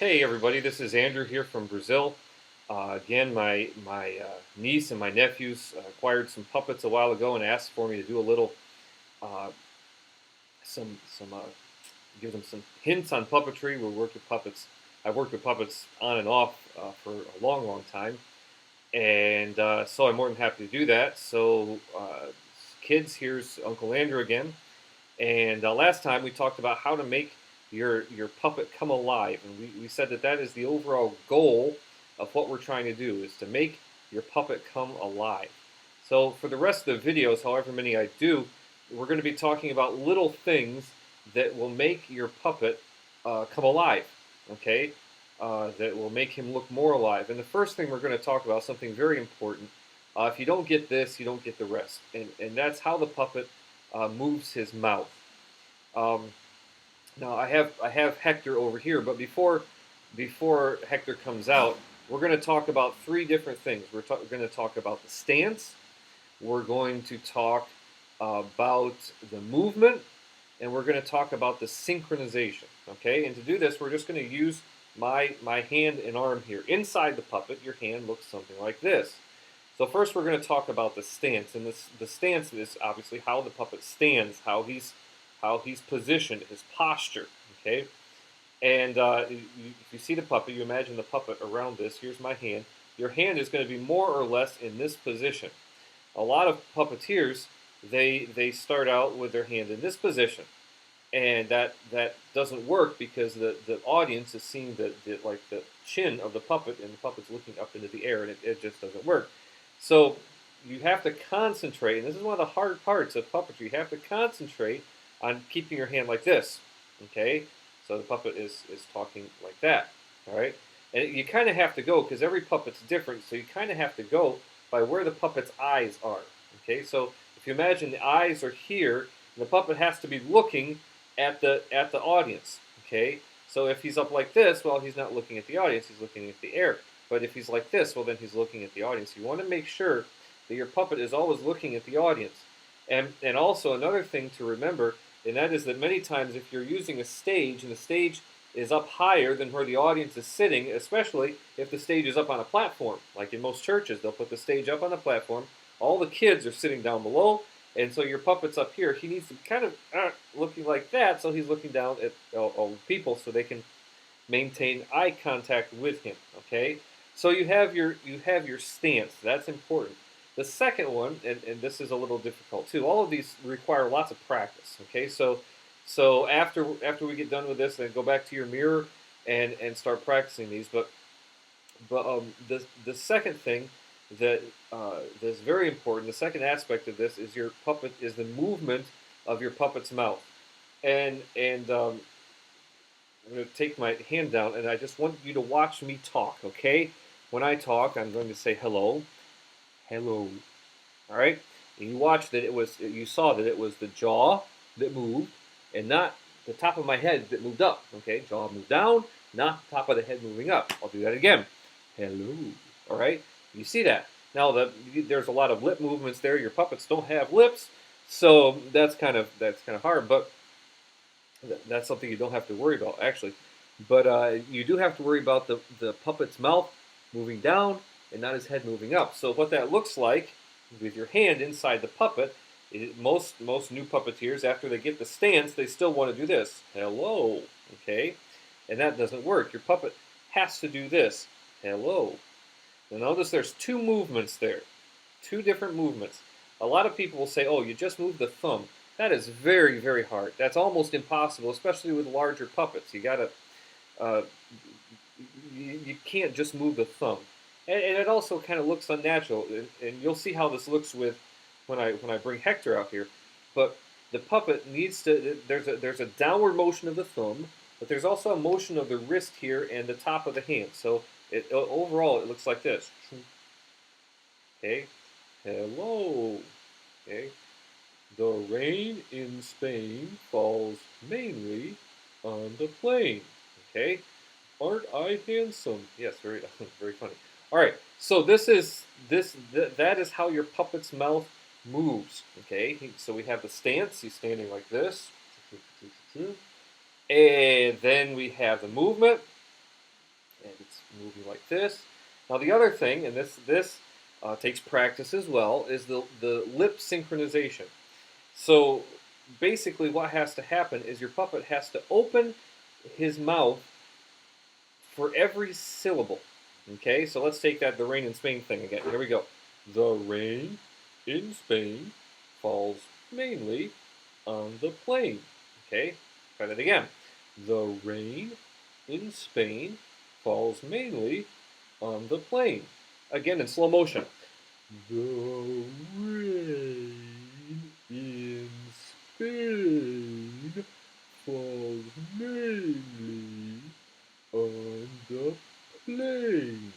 Hey everybody, this is Andrew here from Brazil. Again, my niece and my nephews acquired some puppets a while ago and asked for me to do a little uh, some give them some hints on puppetry. We worked with puppets. I've worked with puppets on and off for a long time, and so I'm more than happy to do that. So, kids, here's Uncle Andrew again. And last time we talked about how to make your puppet come alive, and we said that that is the overall goal of what we're trying to do is to make your puppet come alive. So for the rest of the videos, however many I do, we're going to be talking about little things that will make your puppet come alive. Okay, that will make him look more alive. And the first thing we're going to talk about something very important. If you don't get this, you don't get the rest, and that's how the puppet moves his mouth. Um, Now I have Hector over here, but before Hector comes out, we're going to talk about three different things. We're going to talk about the stance. We're going to talk about the movement, and we're going to talk about the synchronization. Okay, and to do this, we're just going to use my hand and arm here. Inside the puppet, your hand looks something like this. So first, we're going to talk about the stance, and the stance is obviously how the puppet stands, how he's positioned, his posture. Okay, and if you see the puppet, you imagine the puppet around this. Here's my hand. Your hand is going to be more or less in this position. A lot of puppeteers they start out with their hand in this position, and that doesn't work because the audience is seeing the chin of the puppet, and the puppet's looking up into the air, and it just doesn't work. So you have to concentrate, and this is one of the hard parts of puppetry. You have to concentrate on keeping your hand like this. Okay, so the puppet is talking like that. All right, and you kind of have to go because every puppet's different. So you kind of have to go by where the puppet's eyes are. Okay, so if you imagine the eyes are here, the puppet has to be looking at the audience. Okay, so if he's up like this, well, he's not looking at the audience; he's looking at the air. But if he's like this, well, then he's looking at the audience. You want to make sure that your puppet is always looking at the audience. And also another thing to remember, and that is that many times if you're using a stage and the stage is up higher than where the audience is sitting, especially if the stage is up on a platform, like in most churches, they'll put the stage up on a platform. All the kids are sitting down below, and so your puppet's up here. He needs to kind of looking like that, so he's looking down at all the people so they can maintain eye contact with him. Okay, so you have your stance. That's important. The second one, and this is a little difficult too. All of these require lots of practice. Okay, so after we get done with this, then go back to your mirror and start practicing these. But the second thing that's very important. The second aspect of this is your puppet is the movement of your puppet's mouth, and I'm going to take my hand down, and I just want you to watch me talk, okay? When I talk, I'm going to say hello, hello, all right? And you watch that you saw that it was the jaw that moved, and not the top of my head that moved up, okay? Jaw moved down, not the top of the head moving up. I'll do that again. Hello, all right? You see that? Now, there's a lot of lip movements there. Your puppets don't have lips, so that's kind of hard, but that's something you don't have to worry about, actually. But you do have to worry about the puppet's mouth moving down and not his head moving up. So what that looks like with your hand inside the puppet, most new puppeteers, after they get the stance, they still want to do this. Hello, okay? And that doesn't work. Your puppet has to do this. Hello. Now notice there's two movements there, two different movements. A lot of people will say, oh, you just move the thumb. That is very, very hard. That's almost impossible, especially with larger puppets. Uh, you can't just move the thumb, and it also kind of looks unnatural. And you'll see how this looks with when I bring Hector out here. But the puppet needs to. There's a downward motion of the thumb, but there's also a motion of the wrist here and the top of the hand. So overall it looks like this. Okay, hello. Okay. The rain in Spain falls mainly on the plain. Okay, aren't I handsome? Yes, very, very funny. All right, so that is how your puppet's mouth moves. Okay, so we have the stance. He's standing like this, and then we have the movement. moving like this. Now the other thing, and this takes practice as well, is the lip synchronization. So basically what has to happen is your puppet has to open his mouth for every syllable. Okay, so let's take the rain in Spain thing again. Here we go. The rain in Spain falls mainly on the plain. Okay, try that again. The rain in Spain falls mainly on the plain. Again in slow motion. The rain in Spain falls mainly on the plain.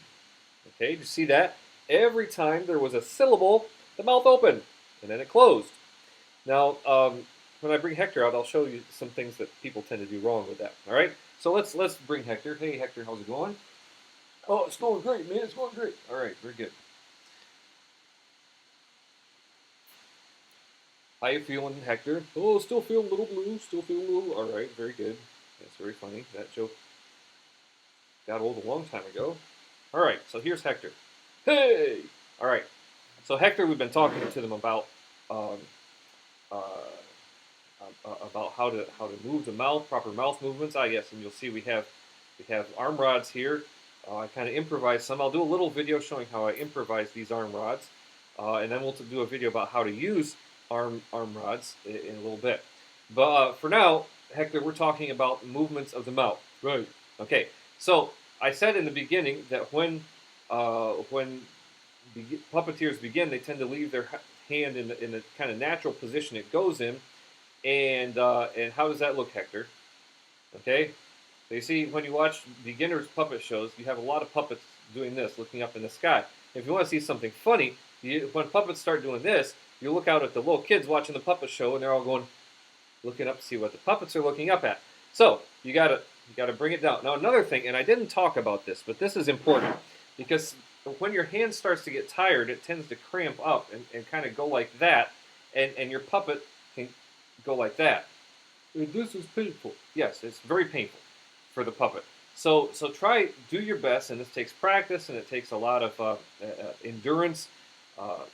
Okay, did you see that? Every time there was a syllable, the mouth opened, and then it closed. Now, when I bring Hector out, I'll show you some things that people tend to do wrong with that. All right, so let's bring Hector. Hey, Hector, how's it going? Oh, it's going great, man. It's going great. All right, very good. How you feeling, Hector? Oh, still feeling a little blue. Still feeling a little. All right, very good. That's very funny. That joke got old a long time ago. All right, so here's Hector. Hey! All right, so Hector, we've been talking to them about how to move the mouth, proper mouth movements. Yes, and you'll see we have arm rods here. I kind of improvise some. I'll do a little video showing how I improvise these arm rods, and then we'll do a video about how to use arm rods in a little bit. But for now, Hector, we're talking about movements of the mouth. Right. Okay. So I said in the beginning that when puppeteers begin, they tend to leave their hand in the kind of natural position it goes in. And how does that look, Hector? Okay, so you see, when you watch beginners puppet shows, you have a lot of puppets doing this, looking up in the sky. If you want to see something funny, when puppets start doing this, you look out at the little kids watching the puppet show, and they're all going, looking up to see what the puppets are looking up at. So you gotta bring it down. Now another thing, and I didn't talk about this, but this is important because when your hand starts to get tired, it tends to cramp up and kind of go like that, and your puppet can go like that. And this is painful. Yes, it's very painful for the puppet. So do your best, and this takes practice, and it takes a lot of endurance.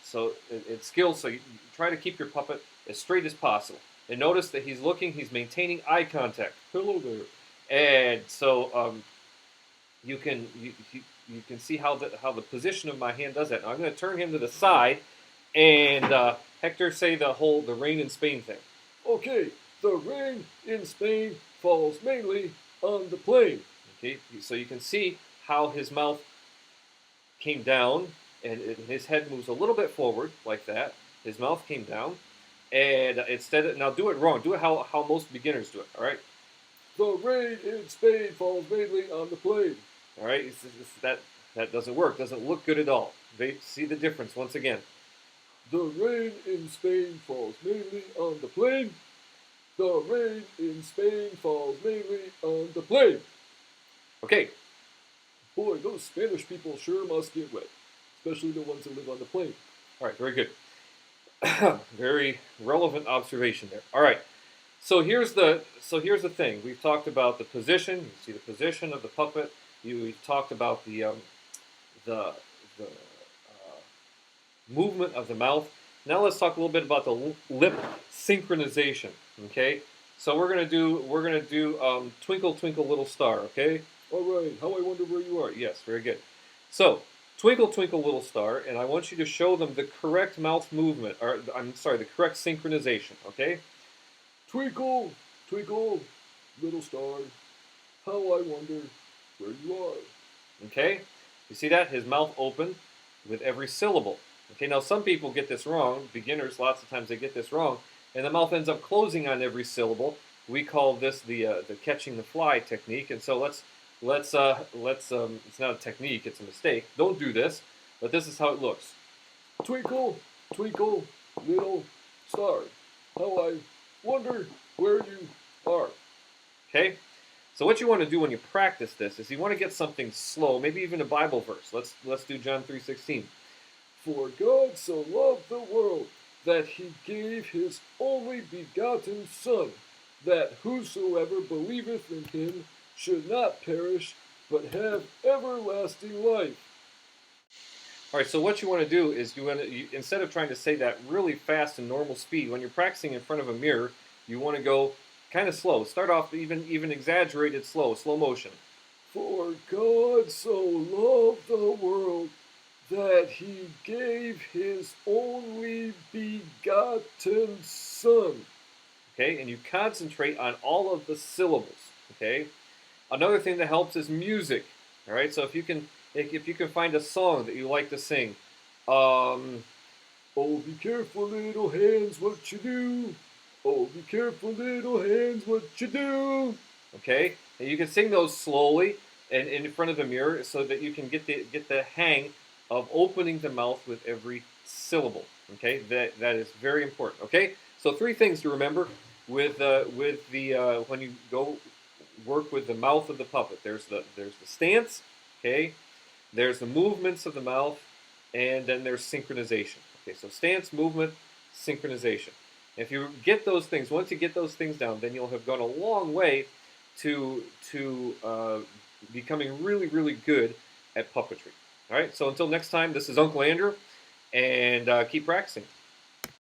So it's skill. So you try to keep your puppet as straight as possible. And notice that he's maintaining eye contact. Hello there. And so you can see how the position of my hand does that. Now I'm going to turn him to the side, and Hector, say the rain in Spain thing. Okay, the rain in Spain falls mainly on the plain. Okay, so you can see how his mouth came down, and his head moves a little bit forward like that. His mouth came down, and now do it wrong. Do it how most beginners do it. All right. The rain in Spain falls mainly on the plain. All right, that doesn't work. Doesn't look good at all. See the difference once again. The rain in Spain falls mainly on the plain. The rain in Spain falls mainly on the plain. Okay. Boy, those Spanish people sure must get wet, especially the ones who live on the plain. All right, very good. Very relevant observation there. All right. So here's the thing. We've talked about the position. You see the position of the puppet. We've talked about the movement of the mouth. Now let's talk a little bit about the lip synchronization. Okay. So we're gonna do Twinkle Twinkle Little Star. Okay. All right. How I wonder where you are. Yes. Very good. So Twinkle Twinkle Little Star, and I want you to show them the correct mouth movement, or I'm sorry, the correct synchronization. Okay. Twinkle, twinkle, little star, how I wonder where you are. Okay, you see that? His mouth open with every syllable. Okay, now some people get this wrong. Beginners, lots of times they get this wrong, and the mouth ends up closing on every syllable. We call this the catching the fly technique. And so let's it's not a technique, it's a mistake. Don't do this, but this is how it looks. Twinkle, twinkle, little star, how I wonder where you are. Okay? So what you want to do when you practice this is you want to get something slow, maybe even a Bible verse. Let's do John 3:16. For God so loved the world that he gave his only begotten Son, that whosoever believeth in him should not perish, but have everlasting life. All right, so what you want to do is instead of trying to say that really fast and normal speed, when you're practicing in front of a mirror, you want to go kind of slow. Start off even exaggerated slow motion. For God so loved the world that he gave his only begotten Son. Okay, and you concentrate on all of the syllables. Okay, another thing that helps is music. All right, so if you can find a song that you like to sing, Oh, be careful, little hands, what you do. Oh, be careful, little hands, what you do. okay, and you can sing those slowly and in front of the mirror so that you can get the hang of opening the mouth with every syllable. Okay, that is very important. Okay, so three things to remember with the when you go work with the mouth of the puppet. There's the stance. Okay, there's the movements of the mouth, and then there's synchronization. Okay, so stance, movement, synchronization. If you get those things, once you get those things down, then you'll have gone a long way to becoming really good at puppetry. All right. So until next time, this is Uncle Andrew, and keep practicing.